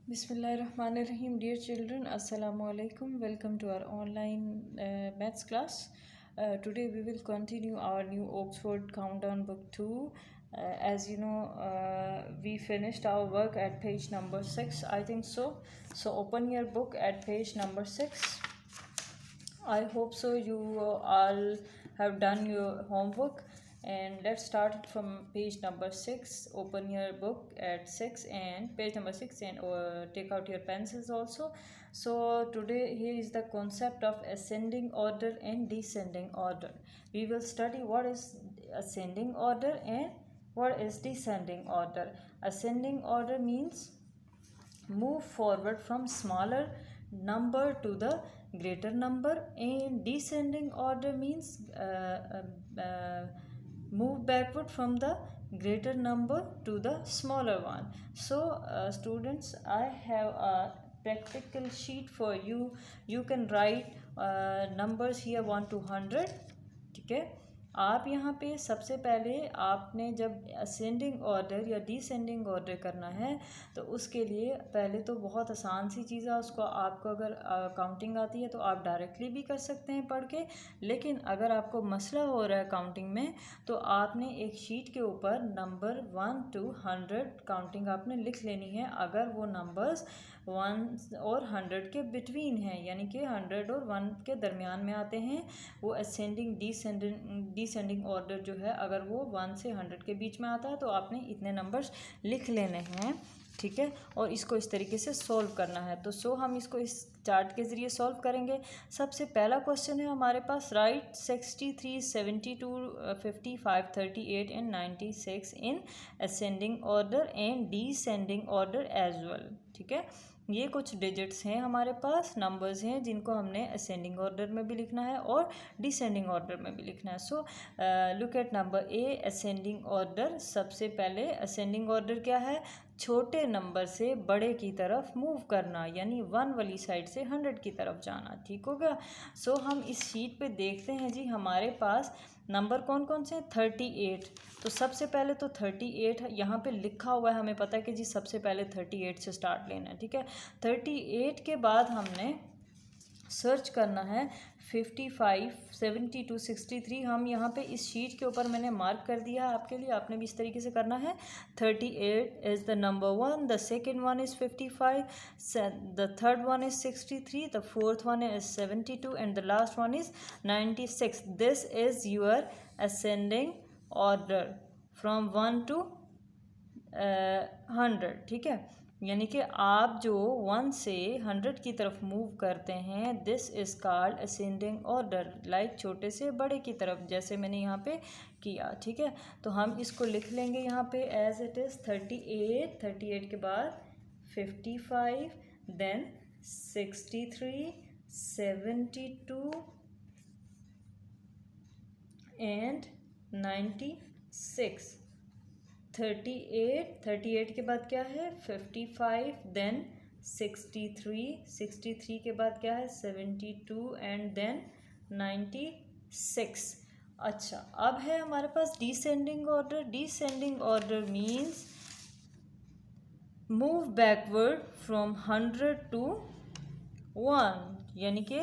Bismillahirrahmanirrahim. Dear children, Assalamu alaikum. Welcome to our online maths class. Today we will continue our new Oxford Countdown Book 2. As you know, we finished our work at page number 6, I think so. So open your book at page number 6. I hope so you all have done your homework, and let's start it from page number 6. Open your book at 6 and page number 6 and take out your pencils also. So today here is the concept of ascending order and descending order. We will study what is ascending order and what is descending order. Ascending order means move forward from smaller number to the greater number, and descending order means move backward from the greater number to the smaller one. So students, I have a practical sheet for you. You can write numbers here 1 to 100. ठीक है, आप यहाँ पे सबसे पहले आपने जब ascending order या डिसेंडिंग ऑर्डर करना है तो उसके लिए पहले तो बहुत आसान सी चीज़ है, उसको आपको अगर काउंटिंग आती है तो आप डायरेक्टली भी कर सकते हैं पढ़ के, लेकिन अगर आपको मसला हो रहा है काउंटिंग में तो आपने एक शीट के ऊपर नंबर 1 to 100 काउंटिंग आपने लिख लेनी है। अगर वो नंबर्स 1 और 100 के बिटवीन हैं, यानी कि 100 और 1 के दरमियान में आते हैं, वो असेंडिंग डिसेंडिंग ऑर्डर जो है अगर वो 1 से 100 के बीच में आता है तो आपने इतने नंबर्स लिख लेने हैं। ठीक है, और इसको इस तरीके से सॉल्व करना है। तो हम इसको इस चार्ट के ज़रिए सॉल्व करेंगे। सबसे पहला क्वेश्चन है हमारे पास, right 63, 72, 55, 38 and 96 in ascending order and descending order as well. ठीक है, ये कुछ डिजिट्स हैं हमारे पास, नंबर्स हैं जिनको हमने असेंडिंग ऑर्डर में भी लिखना है और डिसेंडिंग ऑर्डर में भी लिखना है। So look at number A, ascending order. सबसे पहले असेंडिंग ऑर्डर क्या है? छोटे नंबर से बड़े की तरफ मूव करना, यानी 1 वाली साइड से 100 की तरफ जाना। ठीक हो गया। सो हम इस शीट पे देखते हैं जी, हमारे पास नंबर कौन कौन से हैं? 38। तो सबसे पहले तो 38 यहाँ पे लिखा हुआ है, हमें पता है कि जी सबसे पहले 38 से स्टार्ट लेना है। ठीक है, 38 के बाद हमने सर्च करना है 55, 72, 63। हम यहाँ पे इस शीट के ऊपर मैंने मार्क कर दिया है आपके लिए, आपने भी इस तरीके से करना है। 38 is the number 1, the second one is 55, the third one is 63, the fourth one is 72 and the last one is 96। This is your ascending order from 1 to 100। ठीक है, यानी कि आप जो 1 से 100 की तरफ मूव करते हैं, this is called ascending order, like छोटे से बड़े की तरफ, जैसे मैंने यहाँ पे किया। ठीक है, तो हम इसको लिख लेंगे यहाँ पे एज इट इज़ 38। 38 के बाद 55, देन 63, 72 एंड 96। 38 के बाद क्या है? 55, देन 63, 63 के बाद क्या है? 72 एंड देन 96। अच्छा, अब है हमारे पास descending order. Descending order means move backward from 100 to 1, यानी कि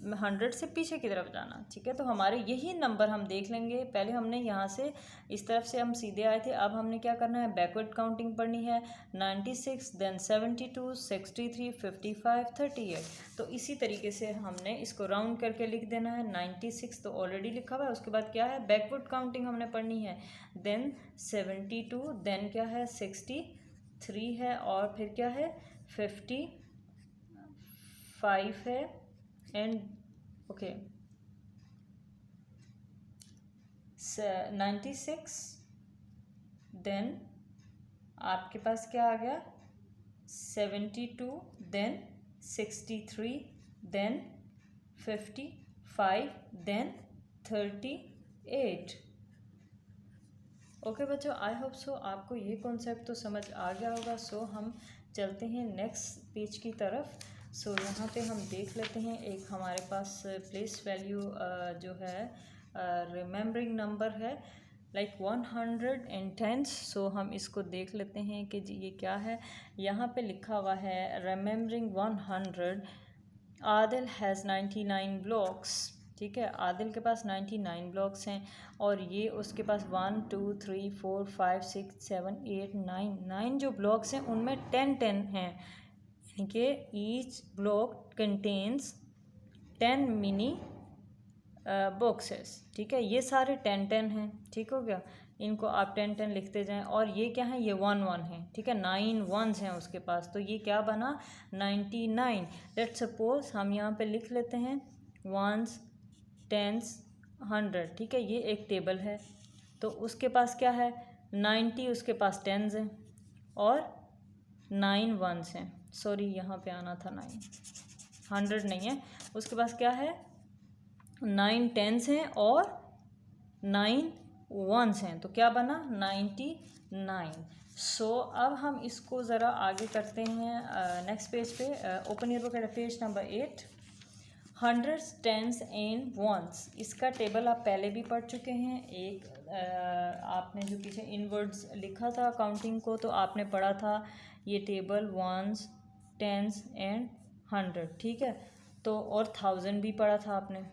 100 से पीछे की तरफ जाना। ठीक है, तो हमारे यही नंबर हम देख लेंगे। पहले हमने यहाँ से इस तरफ से हम सीधे आए थे, अब हमने क्या करना है? बैकवर्ड काउंटिंग पढ़नी है। 96, देन 72, 63, 55, 38। तो इसी तरीके से हमने इसको राउंड करके लिख देना है। 96 तो ऑलरेडी लिखा हुआ है, उसके बाद क्या है? बैकवर्ड काउंटिंग हमने पढ़नी है। देन 72, देन क्या है? 63 है, और फिर क्या है? 55 है, एंड ओके 96, देन आपके पास क्या आ गया? 72, देन 63, देन 55, देन 38। ओके बच्चों, आई होप सो आपको ये कॉन्सेप्ट तो समझ आ गया होगा। सो हम चलते हैं नेक्स्ट पेज की तरफ। सो यहाँ पे हम देख लेते हैं, एक हमारे पास प्लेस वैल्यू जो है रिमेम्बरिंग नंबर है। लाइक 110। सो हम इसको देख लेते हैं कि जी ये क्या है। यहाँ पे लिखा हुआ है रिमेम्बरिंग 100, आदिल हैज़ 99 ब्लॉक्स। ठीक है, आदिल के पास 99 ब्लॉक्स हैं और ये उसके पास 1 2 3 4 5 6 7 8 9 जो ब्लॉक्स हैं उनमें 10 हैं, यानी कि each block contains 10 mini boxes. ठीक है, ये सारे 10 हैं। ठीक हो गया, इनको आप 10 लिखते जाएं। और ये क्या है, ये 1 है। ठीक है, 9 1s हैं उसके पास, तो ये क्या बना 99। लेट्स सपोज हम यहाँ पे लिख लेते हैं 1s 10s 100। ठीक है, ये एक टेबल है, तो उसके पास क्या है 90, उसके पास 10s हैं और 9 1s हैं। सॉरी, यहाँ पे आना था 9, 100 नहीं है, उसके पास क्या है 9 10s हैं और 9 1s हैं, तो क्या बना 99। सो अब हम इसको ज़रा आगे करते हैं नेक्स्ट पेज पे। Open your book at page number 8। 100s 10s and 1s, इसका टेबल आप पहले भी पढ़ चुके हैं। एक आपने जो पीछे इनवर्ड्स लिखा था काउंटिंग को, तो आपने पढ़ा था ये टेबल 1s 10s एंड 100। ठीक है, तो और 1000 भी पढ़ा था आपने,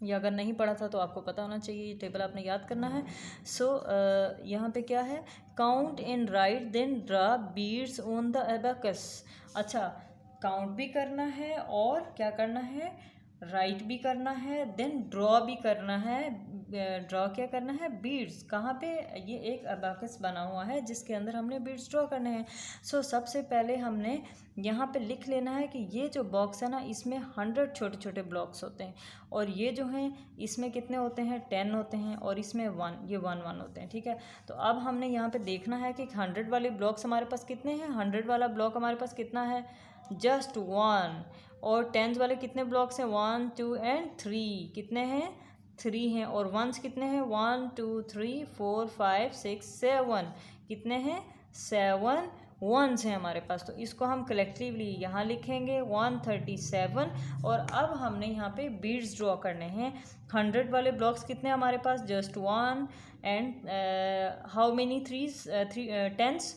या अगर नहीं पढ़ा था तो आपको पता होना चाहिए, ये टेबल आपने याद करना है। सो यहाँ पे क्या है, count and write then draw beads on the abacus. अच्छा, काउंट भी करना है और क्या करना है, राइट भी करना है, देन ड्रॉ भी करना है। ड्रॉ क्या करना है, बीड्स। कहाँ पे, ये एक अबाकस बना हुआ है जिसके अंदर हमने बीड्स ड्रॉ करने हैं। सो सबसे पहले हमने यहाँ पे लिख लेना है कि ये जो बॉक्स है ना, इसमें 100 छोटे छोटे ब्लॉक्स होते हैं, और ये जो हैं इसमें कितने होते हैं 10 होते हैं, और इसमें 1, ये 1 होते हैं। ठीक है, तो अब हमने यहाँ पे देखना है कि 100 वाले ब्लॉक्स हमारे पास कितने हैं। 100 वाला ब्लॉक हमारे पास कितना है, जस्ट 1। और 10s वाले कितने ब्लॉक्स हैं, 1 2 एंड 3, कितने हैं 3 हैं। और 1s कितने हैं, 1 2 3 4 5 6 7, कितने हैं 7 1s हैं हमारे पास। तो इसको हम कलेक्टिवली यहाँ लिखेंगे 137। और अब हमने यहाँ पे बीड्स ड्रॉ करने हैं। 100 वाले ब्लॉक्स कितने हैं हमारे पास, just 1। And how many 10s,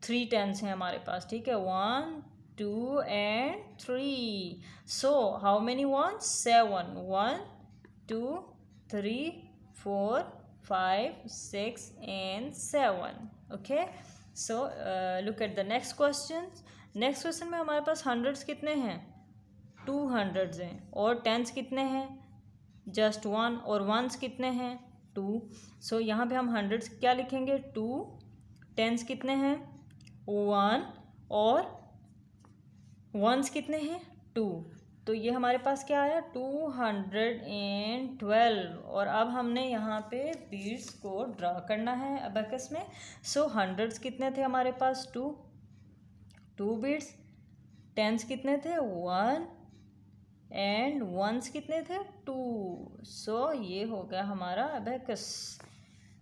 3 10s हैं हमारे पास। ठीक है, 1 2 and 3। So how many 1s, 7, 1 2 3 4 5 6 and 7। Okay, so look at the next question. Next question में हमारे पास 100s कितने हैं, 200s हैं, और 10s कितने हैं, जस्ट 1, और 1s कितने हैं 2। सो यहाँ पे हम 100s क्या लिखेंगे 2, 10s कितने हैं 1, और 1s कितने हैं 2। तो ये हमारे पास क्या आया 212। और अब हमने यहाँ पे बीड्स को ड्रा करना है अबैकस में। सो 100s कितने थे हमारे पास, 2 बीड्स। 10s कितने थे 1, एंड 1s कितने थे 2। सो ये हो गया हमारा अबैकस।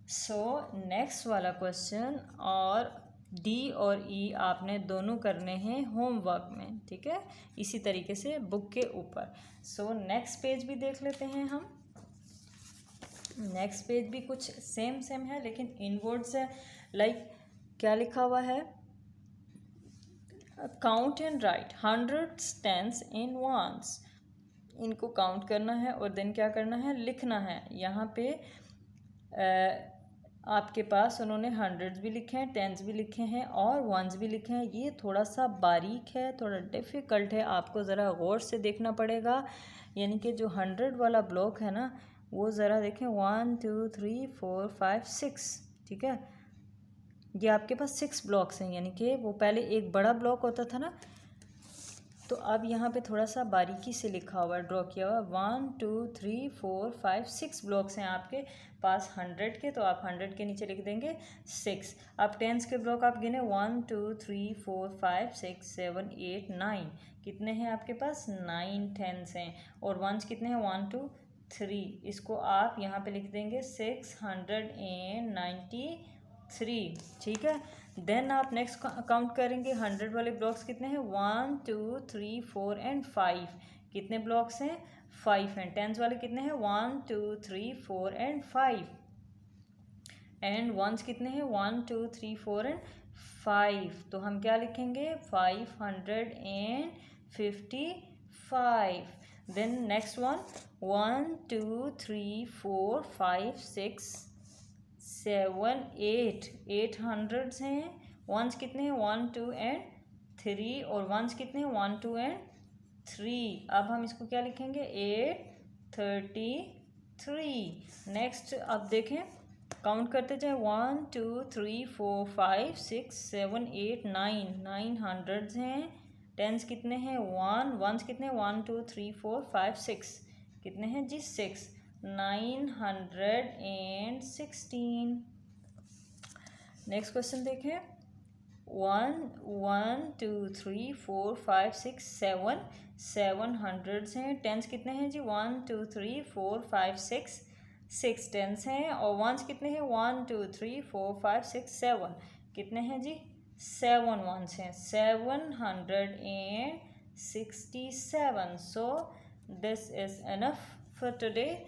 सो नेक्स्ट वाला क्वेश्चन, और डी और ई आपने दोनों करने हैं होमवर्क में। ठीक है, इसी तरीके से बुक के ऊपर। सो नेक्स्ट पेज भी देख लेते हैं हम। नेक्स्ट पेज भी कुछ सेम है, लेकिन इनवर्ड्स है। लाइक क्या लिखा हुआ है, count and right 100s 10s and 1s। इनको काउंट करना है और देन क्या करना है, लिखना है। यहाँ पे आपके पास उन्होंने 100s भी लिखे हैं, 10s भी लिखे हैं, और 1s भी लिखे हैं। ये थोड़ा सा बारीक है, थोड़ा डिफ़िकल्ट है, आपको ज़रा गौर से देखना पड़ेगा। यानी कि जो 100 वाला ब्लॉक है ना, वो ज़रा देखें 1 2 3 4 5 6। ठीक है, ये आपके पास 6 ब्लॉक्स हैं, यानी कि वो पहले एक बड़ा ब्लॉक होता था ना। तो अब यहाँ पे थोड़ा सा बारीकी से लिखा हुआ है, ड्रॉ किया हुआ है। 1 2 3 4 5 6 ब्लॉक्स हैं आपके पास 100 के, तो आप 100 के नीचे लिख देंगे 6। अब 10s के ब्लॉक आप गिने 1 2 3 4 5 6 7 8 9, कितने हैं आपके पास 9 10s हैं। और 1s कितने हैं 1 2 3, इसको आप यहाँ पे लिख देंगे 693। ठीक है, देन आप नेक्स्ट काउंट करेंगे 100 वाले ब्लॉक्स कितने हैं 1 2 3 4 एंड 5, कितने ब्लॉक्स हैं 5 हैं। टेंस वाले कितने हैं? 1 2 3 4 एंड 5। एंड वंस कितने हैं? 1 2 3 4 एंड 5। तो हम क्या लिखेंगे? 555। Then next one 1 2 3 4 5 6 7 8। 800 हैं। वंस कितने हैं? 1 2 एंड 3 और वंस कितने हैं? 1 2 एंड 3। अब हम इसको क्या लिखेंगे? 833। नेक्स्ट अब देखें, काउंट करते जाए 1 2 3 4 5 6 7 8 9। 900 हैं। टेंस कितने हैं? 1 वंस कितने हैं? 1 2 3 4 5 6 कितने हैं जी? 6। 916। नेक्स्ट क्वेश्चन देखें 1 1 2 3 4 5 6 7। 700 हैं। टेंस कितने हैं जी? 1 2 3 4 5 6 6 टेंस हैं। और वंस कितने हैं? 1 2 3 4 5 6 7 कितने हैं जी? 7 वंस हैं। 767। So this is enough for today.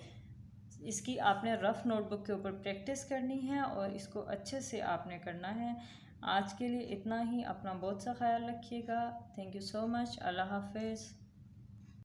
इसकी आपने रफ़ नोटबुक के ऊपर प्रैक्टिस करनी है और इसको अच्छे से आपने करना है। आज के लिए इतना ही। अपना बहुत सा ख्याल रखिएगा। Thank you so much. Allah हाफिज़।